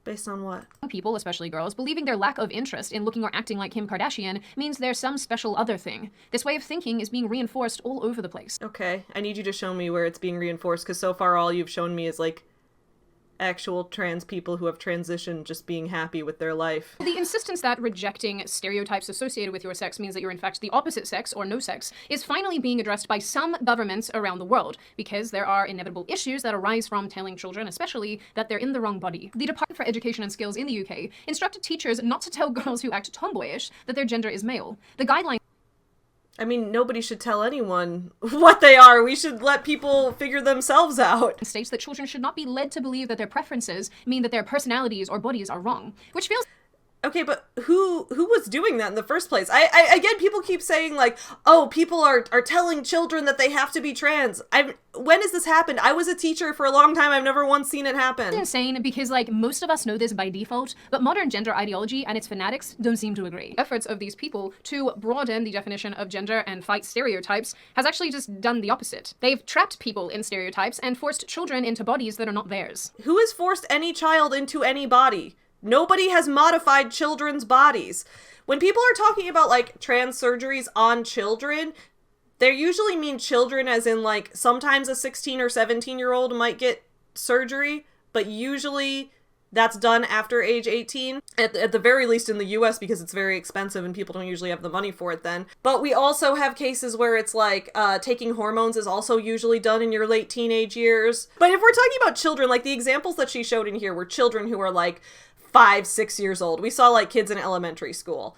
Based on what? people, especially girls, believing their lack of interest in looking or acting like Kim Kardashian means there's some special other thing. This way of thinking is being reinforced all over the place. Okay, I need you to show me where it's being reinforced, because so far all you've shown me is like actual trans people who have transitioned just being happy with their life. The insistence that rejecting stereotypes associated with your sex means that you're in fact the opposite sex or no sex is finally being addressed by some governments around the world, because there are inevitable issues that arise from telling children, especially, that they're in the wrong body. The Department for Education and Skills in the UK instructed teachers not to tell girls who act tomboyish that their gender is male. The guideline I mean, nobody should tell anyone what they are. We should let people figure themselves out. States that children should not be led to believe that their preferences mean that their personalities or bodies are wrong, which feels... Okay, but who was doing that in the first place? I again, people keep saying like, oh, people are telling children that they have to be trans. When has this happened? I was a teacher for a long time. I've never once seen it happen. It's insane because like most of us know this by default, but modern gender ideology and its fanatics don't seem to agree. Efforts of these people to broaden the definition of gender and fight stereotypes has actually just done the opposite. They've trapped people in stereotypes and forced children into bodies that are not theirs. Who has forced any child into any body? Nobody has modified children's bodies. When people are talking about, like, trans surgeries on children, they usually mean children as in, like, sometimes a 16 or 17-year-old might get surgery, but usually that's done after age 18, at the very least in the US, because it's very expensive and people don't usually have the money for it then. But we also have cases where it's like taking hormones is also usually done in your late teenage years. But if we're talking about children, like the examples that she showed in here were children who are like 5, 6 years old. We saw like kids in elementary school.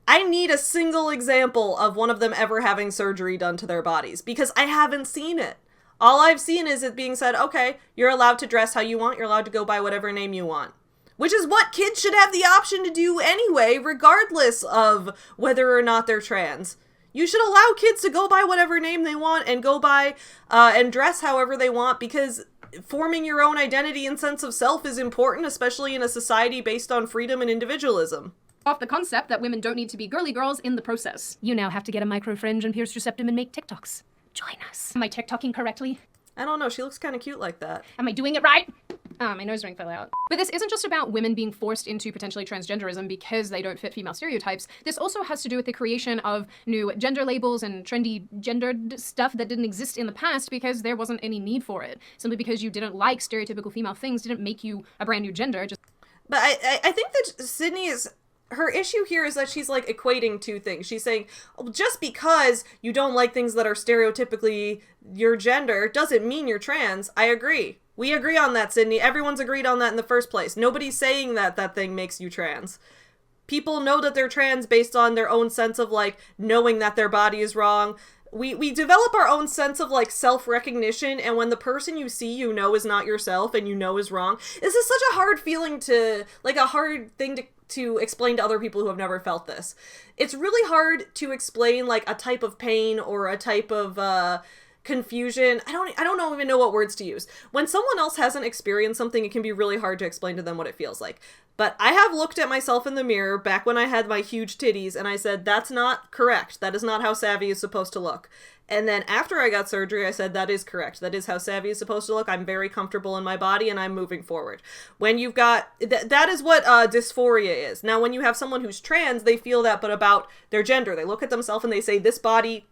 I need a single example of one of them ever having surgery done to their bodies, because I haven't seen it. All I've seen is it being said, okay, you're allowed to dress how you want, you're allowed to go by whatever name you want. which is what kids should have the option to do anyway, regardless of whether or not they're trans. You should allow kids to go by whatever name they want and go by and dress however they want, because forming your own identity and sense of self is important, especially in a society based on freedom and individualism. Off the concept that women don't need to be girly girls in the process. You now have to get a micro fringe and pierce your septum and make TikToks. Join us. Am I TikToking correctly? I don't know, she looks kind of cute like that. Am I doing it right? My nose ring fell out. But this isn't just about women being forced into potentially transgenderism because they don't fit female stereotypes. This also has to do with the creation of new gender labels and trendy gendered stuff that didn't exist in the past because there wasn't any need for it. Simply because you didn't like stereotypical female things didn't make you a brand new gender. But I think that Sydney is... Her issue here is that she's, like, equating two things. She's saying, just because you don't like things that are stereotypically your gender doesn't mean you're trans. I agree. We agree on that, Sydney. Everyone's agreed on that in the first place. Nobody's saying that that thing makes you trans. People know that they're trans based on their own sense of, like, knowing that their body is wrong. We develop our own sense of, like, self-recognition, and when the person you see you know is not yourself and you know is wrong, this is such a hard feeling to, like, a hard thing to explain to other people who have never felt this. It's really hard to explain, like, a type of pain or a type of confusion. I don't even know what words to use. When someone else hasn't experienced something, it can be really hard to explain to them what it feels like. But I have looked at myself in the mirror back when I had my huge titties, and I said, that's not correct. That is not how SAVY is supposed to look. And then after I got surgery, I said, that is correct. That is how SAVY is supposed to look. I'm very comfortable in my body, and I'm moving forward. When you've got... that is what dysphoria is. Now, when you have someone who's trans, they feel that, but about their gender. They look at themselves and they say, this body...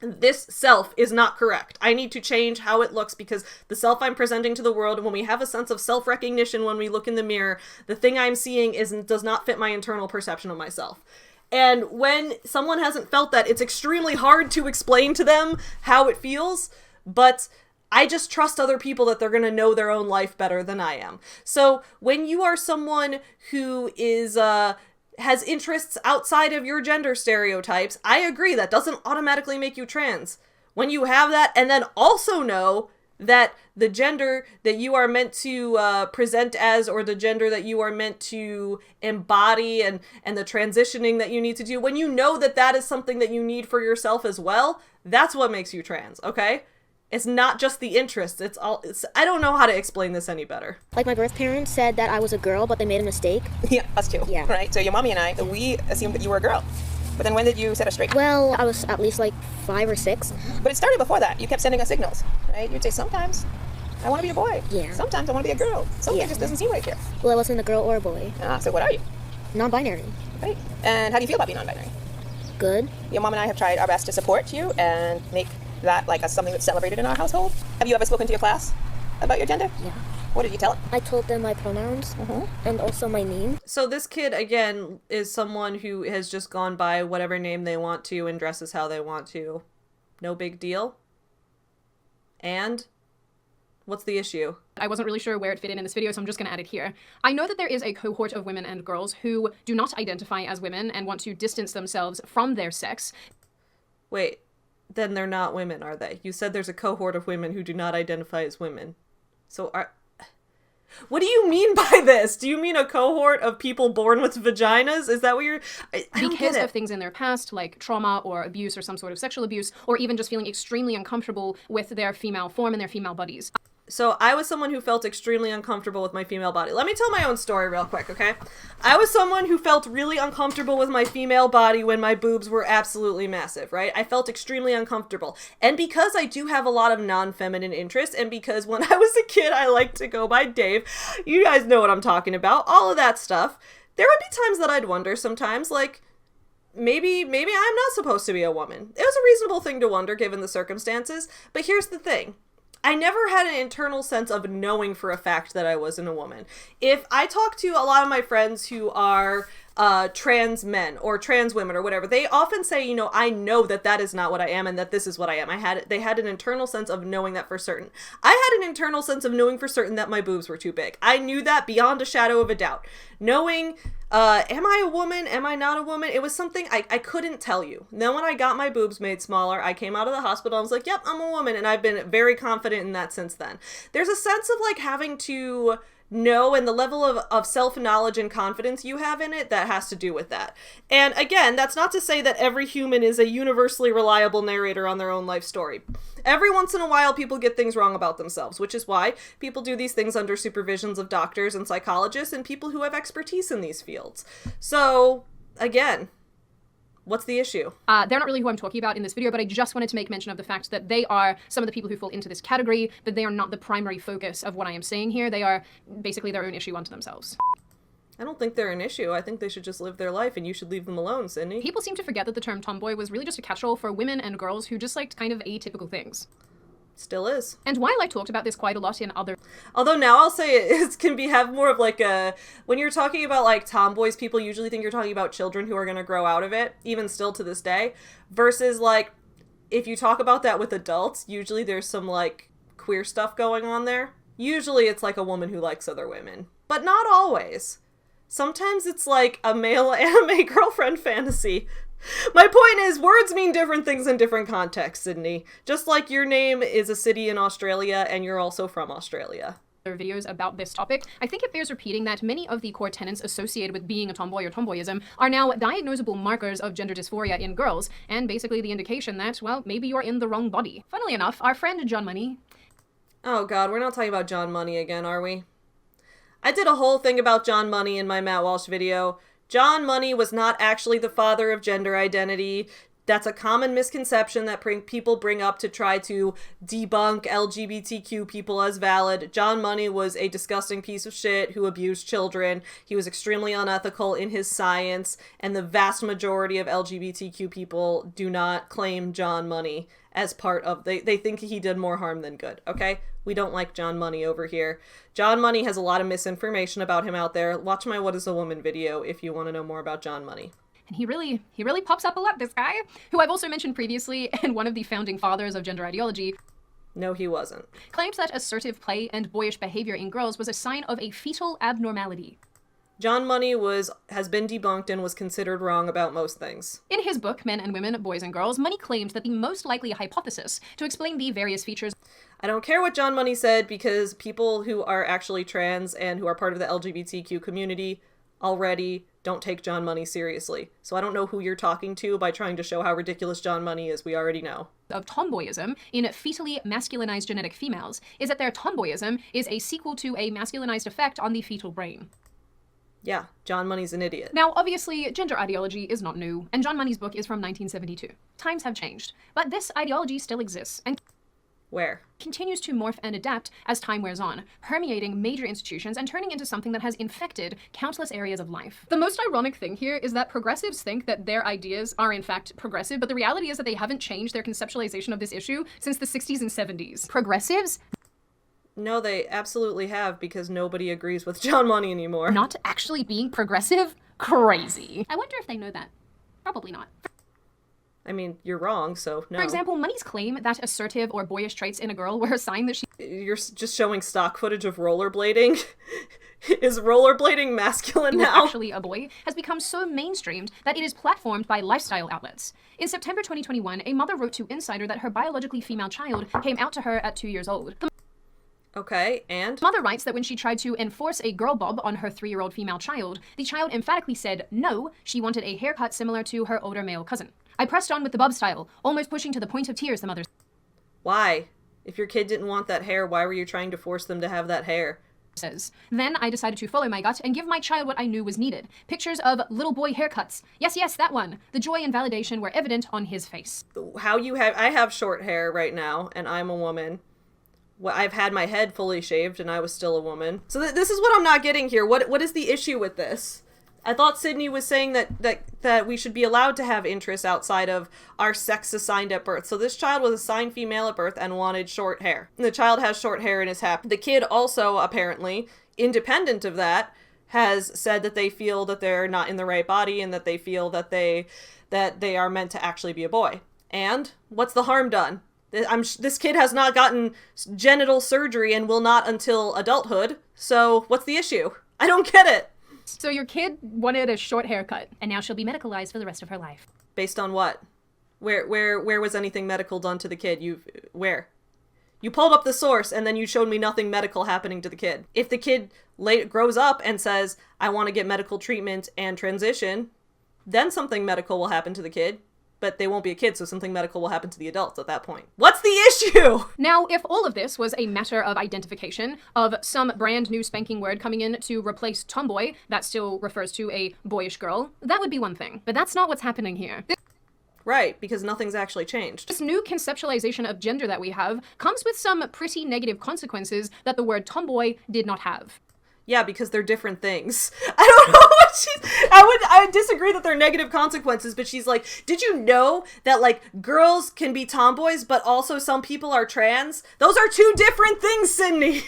this self is not correct. I need to change how it looks because the self I'm presenting to the world, when we have a sense of self-recognition when we look in the mirror, the thing I'm seeing does not fit my internal perception of myself. And when someone hasn't felt that, it's extremely hard to explain to them how it feels, but I just trust other people that they're going to know their own life better than I am. So when you are someone who is, has interests outside of your gender stereotypes, I agree, that doesn't automatically make you trans. When you have that, and then also know that the gender that you are meant to present as, or the gender that you are meant to embody, and the transitioning that you need to do, when you know that that is something that you need for yourself as well, that's what makes you trans, okay? It's not just the interest, I don't know how to explain this any better. Like, my birth parents said that I was a girl, but they made a mistake. Yeah, us too. Yeah. Right? So your mommy and I, we assumed that you were a girl. But then when did you set us straight? Well, I was at least like 5 or 6. But it started before that. You kept sending us signals, right? You'd say, sometimes I want to be a boy. Yeah. Sometimes I want to be a girl. Something just doesn't seem right here. Well, I wasn't a girl or a boy. So what are you? Non-binary. Right. And how do you feel about being non-binary? Good. Your mom and I have tried our best to support you and make that like something that's celebrated in our household. Have you ever spoken to your class about your gender? Yeah. What did you tell them? I told them my pronouns and also my name. So this kid, again, is someone who has just gone by whatever name they want to and dresses how they want to. No big deal. And what's the issue? I wasn't really sure where it fit in this video, so I'm just going to add it here. I know that there is a cohort of women and girls who do not identify as women and want to distance themselves from their sex. Wait, then they're not women, are they? You said there's a cohort of women who do not identify as women. So what do you mean by this? Do you mean a cohort of people born with vaginas? Is that what you're... I don't because get it. of things in their past, like trauma or abuse or some sort of sexual abuse, or even just feeling extremely uncomfortable with their female form and their female bodies. So I was someone who felt extremely uncomfortable with my female body. Let me tell my own story real quick, okay? I was someone who felt really uncomfortable with my female body when my boobs were absolutely massive, right? I felt extremely uncomfortable. And because I do have a lot of non-feminine interests, and because when I was a kid I liked to go by Dave, you guys know what I'm talking about, all of that stuff, there would be times that I'd wonder sometimes, like, maybe I'm not supposed to be a woman. It was a reasonable thing to wonder given the circumstances, but here's the thing. I never had an internal sense of knowing for a fact that I wasn't a woman. If I talk to a lot of my friends who are trans men or trans women or whatever, they often say, you know, I know that that is not what I am and that this is what I am. They had an internal sense of knowing that for certain. I had an internal sense of knowing for certain that my boobs were too big. I knew that beyond a shadow of a doubt. Knowing, am I a woman? Am I not a woman? It was something I couldn't tell you. Then when I got my boobs made smaller, I came out of the hospital, I was like, yep, I'm a woman, and I've been very confident in that since then. There's a sense of like having to know, and the level of self-knowledge and confidence you have in it, that has to do with that. And again, that's not to say that every human is a universally reliable narrator on their own life story. Every once in a while, people get things wrong about themselves, which is why people do these things under supervisions of doctors and psychologists and people who have expertise in these fields. So, again, what's the issue? They're not really who I'm talking about in this video, but I just wanted to make mention of the fact that they are some of the people who fall into this category, but they are not the primary focus of what I am saying here. They are basically their own issue unto themselves. I don't think they're an issue. I think they should just live their life, and you should leave them alone, Sydney. People seem to forget that the term tomboy was really just a catch-all for women and girls who just liked kind of atypical things. Still is. And while I talked about this quite a lot in other... Although now I'll say it can have more of like a... When you're talking about like tomboys, people usually think you're talking about children who are going to grow out of it, even still to this day. Versus like, if you talk about that with adults, usually there's some like queer stuff going on there. Usually it's like a woman who likes other women. But not always. Sometimes it's like a male anime girlfriend fantasy. My point is, words mean different things in different contexts, Sydney. Just like your name is a city in Australia and you're also from Australia. Videos about this topic, I think it bears repeating that many of the core tenets associated with being a tomboy or tomboyism are now diagnosable markers of gender dysphoria in girls, and basically the indication that, well, maybe you're in the wrong body. Funnily enough, our friend John Money... Oh god, we're not talking about John Money again, are we? I did a whole thing about John Money in my Matt Walsh video. John Money was not actually the father of gender identity. That's a common misconception that people bring up to try to debunk LGBTQ people as valid. John Money was a disgusting piece of shit who abused children. He was extremely unethical in his science, and the vast majority of LGBTQ people do not claim John Money as part of... They think he did more harm than good, okay? We don't like John Money over here. John Money has a lot of misinformation about him out there. Watch my What is a Woman video if you want to know more about John Money. And he really pops up a lot, this guy, who I've also mentioned previously and one of the founding fathers of gender ideology. No, he wasn't. Claimed that assertive play and boyish behavior in girls was a sign of a fetal abnormality. John Money has been debunked and was considered wrong about most things. In his book, Men and Women, Boys and Girls, Money claimed that the most likely hypothesis to explain the various features... I don't care what John Money said, because people who are actually trans and who are part of the LGBTQ community already don't take John Money seriously. So I don't know who you're talking to by trying to show how ridiculous John Money is. We already know. Of tomboyism in fetally masculinized genetic females is that their tomboyism is a sequel to a masculinized effect on the fetal brain. Yeah, John Money's an idiot. Now, obviously, gender ideology is not new, and John Money's book is from 1972. Times have changed, but this ideology still exists, and where? Continues to morph and adapt as time wears on, permeating major institutions and turning into something that has infected countless areas of life. The most ironic thing here is that progressives think that their ideas are in fact progressive, but the reality is that they haven't changed their conceptualization of this issue since the 60s and 70s. Progressives? No, they absolutely have, because nobody agrees with John Money anymore. Not actually being progressive? Crazy. I wonder if they know that. Probably not. I mean, you're wrong, so no. For example, Money's claim that assertive or boyish traits in a girl were a sign that she... You're just showing stock footage of rollerblading? Is rollerblading masculine now? Actually a boy has become so mainstreamed that it is platformed by lifestyle outlets. In September 2021, a mother wrote to Insider that her biologically female child came out to her at 2 years old. Okay, and? Mother writes that when she tried to enforce a girl bob on her 3-year-old female child, the child emphatically said no, she wanted a haircut similar to her older male cousin. I pressed on with the bob style, almost pushing to the point of tears, the mother Why? If your kid didn't want that hair, why were you trying to force them to have that hair? Says. Then I decided to follow my gut and give my child what I knew was needed. Pictures of little boy haircuts. Yes, yes, that one. The joy and validation were evident on his face. I have short hair right now, and I'm a woman. I've had my head fully shaved, and I was still a woman. So this is what I'm not getting here. What is the issue with this? I thought Sydney was saying that we should be allowed to have interests outside of our sex assigned at birth. So this child was assigned female at birth and wanted short hair. The child has short hair and is happy. The kid also, apparently, independent of that, has said that they feel that they're not in the right body and that they feel that they are meant to actually be a boy. And what's the harm done? This kid has not gotten genital surgery and will not until adulthood. So what's the issue? I don't get it. So your kid wanted a short haircut, and now she'll be medicalized for the rest of her life. Based on what? Where was anything medical done to the kid? You've You pulled up the source and then you showed me nothing medical happening to the kid. If the kid grows up and says, I want to get medical treatment and transition, then something medical will happen to the kid. But they won't be a kid, so something medical will happen to the adults at that point. What's the issue? Now, if all of this was a matter of identification, of some brand new spanking word coming in to replace tomboy, that still refers to a boyish girl, that would be one thing. But that's not what's happening here. Right, because nothing's actually changed. This new conceptualization of gender that we have comes with some pretty negative consequences that the word tomboy did not have. Yeah, because they're different things. I don't know what I disagree that they're negative consequences, but she's like, did you know that, like, girls can be tomboys, but also some people are trans? Those are two different things, Sydney!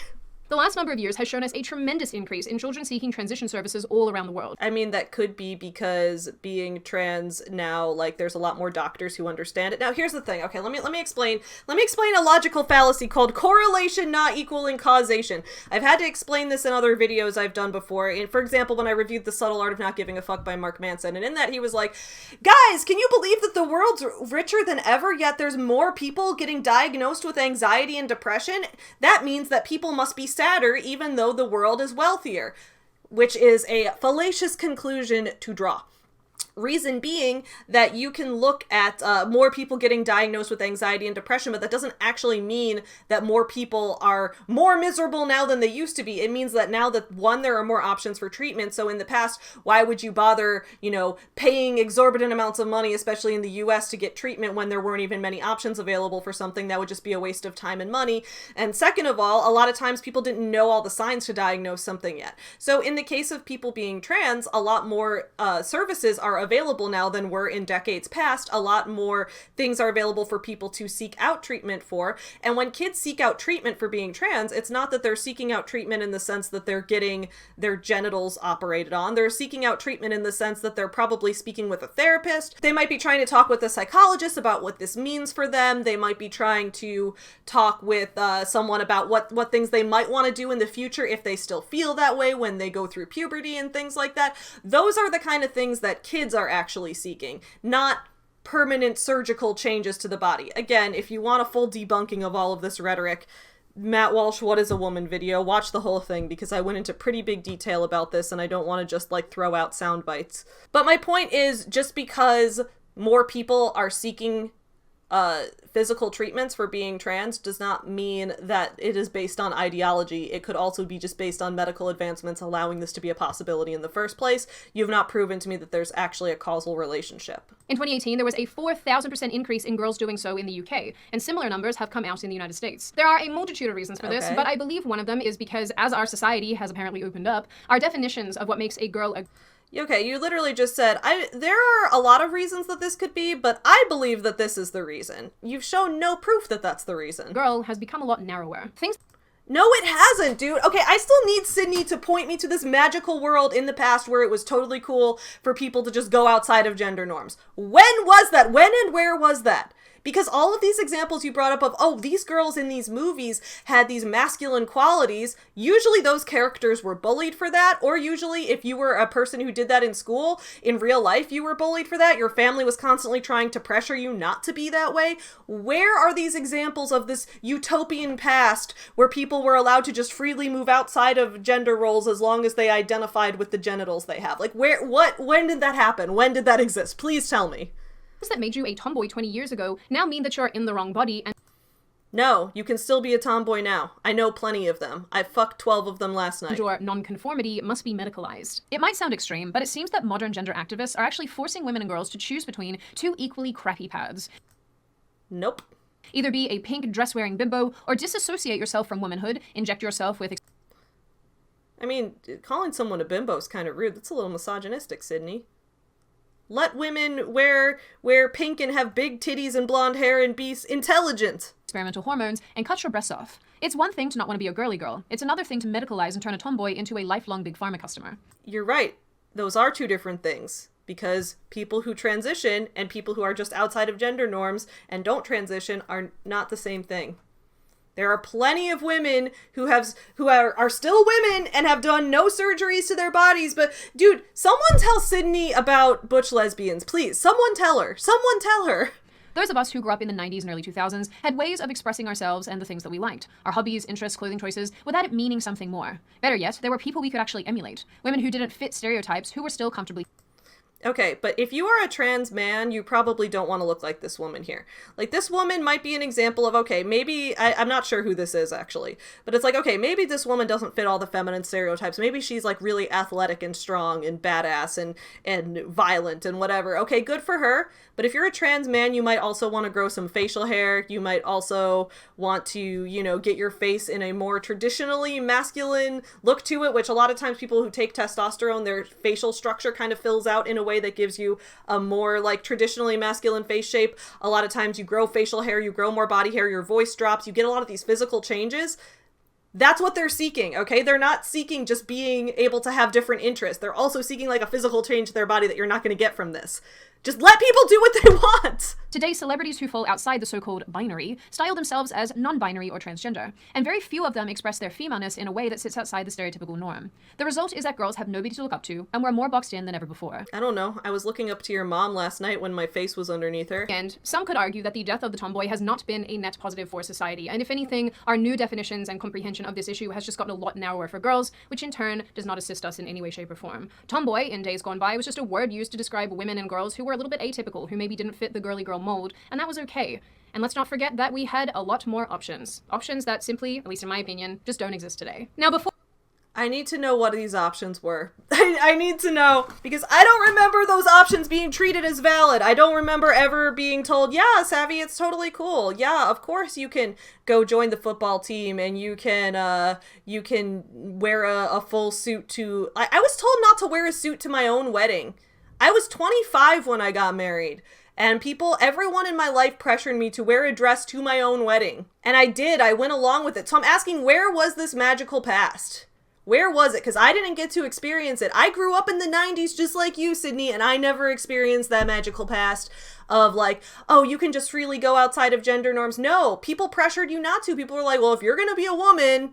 The last number of years has shown us a tremendous increase in children seeking transition services all around the world. I mean, that could be because being trans now, like, there's a lot more doctors who understand it. Now, here's the thing. Okay, let me explain a logical fallacy called correlation not equaling causation. I've had to explain this in other videos I've done before. For example, when I reviewed The Subtle Art of Not Giving a Fuck by Mark Manson, and in that he was like, guys, can you believe that the world's richer than ever, yet there's more people getting diagnosed with anxiety and depression? That means that people must be sadder even though the world is wealthier, which is a fallacious conclusion to draw. Reason being that you can look at more people getting diagnosed with anxiety and depression, but that doesn't actually mean that more people are more miserable now than they used to be. It means that now that, one, there are more options for treatment. So in the past, why would you bother, paying exorbitant amounts of money, especially in the US, to get treatment when there weren't even many options available for something that would just be a waste of time and money? And second of all, a lot of times people didn't know all the signs to diagnose something yet. So in the case of people being trans, a lot more services are available now than were in decades past. A lot more things are available for people to seek out treatment for. And when kids seek out treatment for being trans, it's not that they're seeking out treatment in the sense that they're getting their genitals operated on. They're seeking out treatment in the sense that they're probably speaking with a therapist. They might be trying to talk with a psychologist about what this means for them. They might be trying to talk with someone about what things they might want to do in the future if they still feel that way when they go through puberty and things like that. Those are the kind of things that kids are actually seeking, not permanent surgical changes to the body. Again, if you want a full debunking of all of this rhetoric, Matt Walsh, What is a Woman video, watch the whole thing because I went into pretty big detail about this and I don't want to just throw out sound bites. But my point is, just because more people are seeking physical treatments for being trans does not mean that it is based on ideology. It could also be just based on medical advancements allowing this to be a possibility in the first place. You have not proven to me that there's actually a causal relationship. In 2018, there was a 4,000% increase in girls doing so in the UK, and similar numbers have come out in the United States. There are a multitude of reasons for this, but I believe one of them is because as our society has apparently opened up, our definitions of what makes a girl a Okay, you literally just said, there are a lot of reasons that this could be, but I believe that this is the reason. You've shown no proof that that's the reason. Girl has become a lot narrower. No, it hasn't, dude. Okay, I still need Sydney to point me to this magical world in the past where it was totally cool for people to just go outside of gender norms. When was that? When and where was that? Because all of these examples you brought up of, oh, these girls in these movies had these masculine qualities, usually those characters were bullied for that, or usually if you were a person who did that in school, in real life you were bullied for that, your family was constantly trying to pressure you not to be that way. Where are these examples of this utopian past where people were allowed to just freely move outside of gender roles as long as they identified with the genitals they have? When did that happen? When did that exist? Please tell me. That made you a tomboy 20 years ago now mean that you're in the wrong body and no, you can still be a tomboy now. I know plenty of them. I fucked 12 of them last night. Your nonconformity must be medicalized. It might sound extreme, but it seems that modern gender activists are actually forcing women and girls to choose between two equally crappy paths. Nope. Either be a pink dress-wearing bimbo or disassociate yourself from womanhood, inject yourself with I mean, calling someone a bimbo is kind of rude. That's a little misogynistic, Sydney. Let women wear pink and have big titties and blonde hair and be intelligent. Experimental hormones and cut your breasts off. It's one thing to not want to be a girly girl. It's another thing to medicalize and turn a tomboy into a lifelong big pharma customer. You're right. Those are two different things. Because people who transition and people who are just outside of gender norms and don't transition are not the same thing. There are plenty of women who are still women and have done no surgeries to their bodies, but dude, someone tell Sydney about butch lesbians, please. Someone tell her. Someone tell her. Those of us who grew up in the 90s and early 2000s had ways of expressing ourselves and the things that we liked, our hobbies, interests, clothing choices, without it meaning something more. Better yet, there were people we could actually emulate, women who didn't fit stereotypes who were still comfortably. Okay, but if you are a trans man, you probably don't want to look like this woman here. Like, this woman might be an example of, okay, maybe, I'm not sure who this is, actually, but it's like, okay, maybe this woman doesn't fit all the feminine stereotypes. Maybe she's, like, really athletic and strong and badass and violent and whatever. Okay, good for her, but if you're a trans man, you might also want to grow some facial hair. You might also want to, you know, get your face in a more traditionally masculine look to it, which a lot of times people who take testosterone, their facial structure kind of fills out in a way that gives you a more like traditionally masculine face shape. A lot of times you grow facial hair, you grow more body hair, your voice drops, you get a lot of these physical changes. That's what they're seeking, okay? They're not seeking just being able to have different interests. They're also seeking like a physical change to their body that you're not going to get from this. Just let people do what they want! Today, celebrities who fall outside the so-called binary style themselves as non-binary or transgender, and very few of them express their femaleness in a way that sits outside the stereotypical norm. The result is that girls have nobody to look up to, and we're more boxed in than ever before. I don't know. I was looking up to your mom last night when my face was underneath her. And some could argue that the death of the tomboy has not been a net positive for society, and if anything, our new definitions and comprehension of this issue has just gotten a lot narrower for girls, which in turn does not assist us in any way, shape, or form. Tomboy, in days gone by, was just a word used to describe women and girls who were a little bit atypical, who maybe didn't fit the girly girl mold, and that was okay. And let's not forget that we had a lot more options. Options that simply, at least in my opinion, just don't exist today. Now before I need to know what these options were. I need to know, because I don't remember those options being treated as valid. I don't remember ever being told, yeah, Savvy, it's totally cool. Yeah, of course you can go join the football team and you can wear a full suit to... I was told not to wear a suit to my own wedding. I was 25 when I got married. And everyone in my life pressured me to wear a dress to my own wedding. And I did. I went along with it. So I'm asking, where was this magical past? Where was it? Because I didn't get to experience it. I grew up in the 90s just like you, Sydney, and I never experienced that magical past of like, oh, you can just freely go outside of gender norms. No, people pressured you not to. People were like, well, if you're going to be a woman,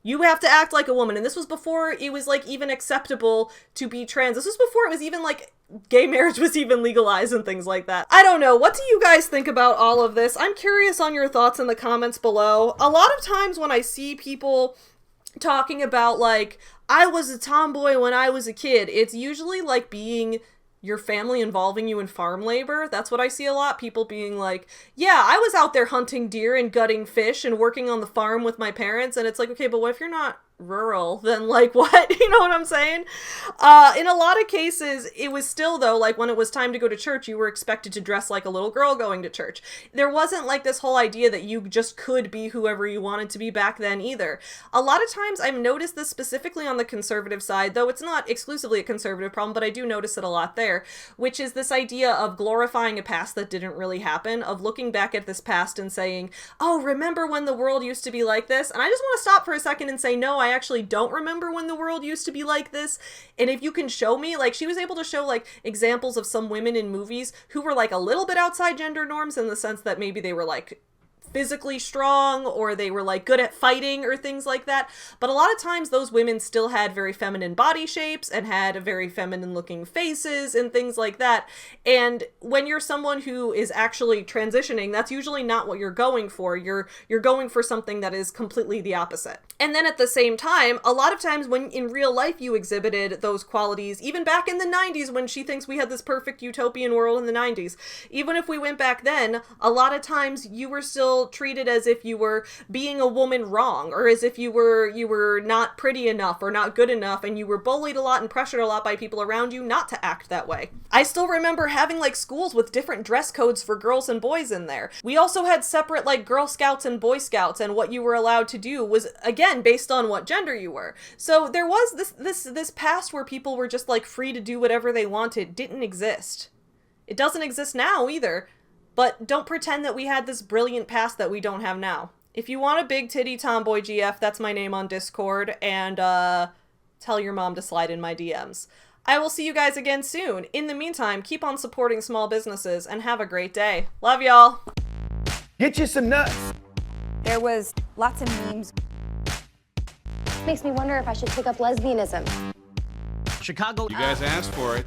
you have to act like a woman. And this was before it was like even acceptable to be trans. This was before it was even like gay marriage was even legalized and things like that. I don't know. What do you guys think about all of this? I'm curious on your thoughts in the comments below. A lot of times when I see people talking about like, I was a tomboy when I was a kid, it's usually like being your family involving you in farm labor. That's what I see a lot. People being like, yeah, I was out there hunting deer and gutting fish and working on the farm with my parents. And it's like, okay, but what if you're not rural? Then like what? You know what I'm saying? In a lot of cases, it was still though, like when it was time to go to church, you were expected to dress like a little girl going to church. There wasn't like this whole idea that you just could be whoever you wanted to be back then either. A lot of times I've noticed this specifically on the conservative side, though it's not exclusively a conservative problem, but I do notice it a lot there, which is this idea of glorifying a past that didn't really happen, of looking back at this past and saying, oh, remember when the world used to be like this? And I just want to stop for a second and say, no, I actually don't remember when the world used to be like this. And if you can show me, like she was able to show like examples of some women in movies who were like a little bit outside gender norms in the sense that maybe they were like physically strong or they were like good at fighting or things like that. But a lot of times those women still had very feminine body shapes and had very feminine looking faces and things like that. And when you're someone who is actually transitioning, that's usually not what you're going for. You're going for something that is completely the opposite. And then at the same time, a lot of times when in real life you exhibited those qualities, even back in the 90s when she thinks we had this perfect utopian world in the 90s, even if we went back then, a lot of times you were still treated as if you were being a woman wrong, or as if you were not pretty enough or not good enough, and you were bullied a lot and pressured a lot by people around you not to act that way. I still remember having like schools with different dress codes for girls and boys in there. We also had separate like Girl Scouts and Boy Scouts, and what you were allowed to do was again based on what gender you were. So there was this past where people were just like free to do whatever they wanted. Didn't exist. It doesn't exist now either. But don't pretend that we had this brilliant past that we don't have now. If you want a big titty tomboy GF, that's my name on Discord, and tell your mom to slide in my DMs. I will see you guys again soon. In the meantime, keep on supporting small businesses and have a great day. Love y'all. Get you some nuts. There was lots of memes. Makes me wonder if I should take up lesbianism. Chicago. You guys asked for it.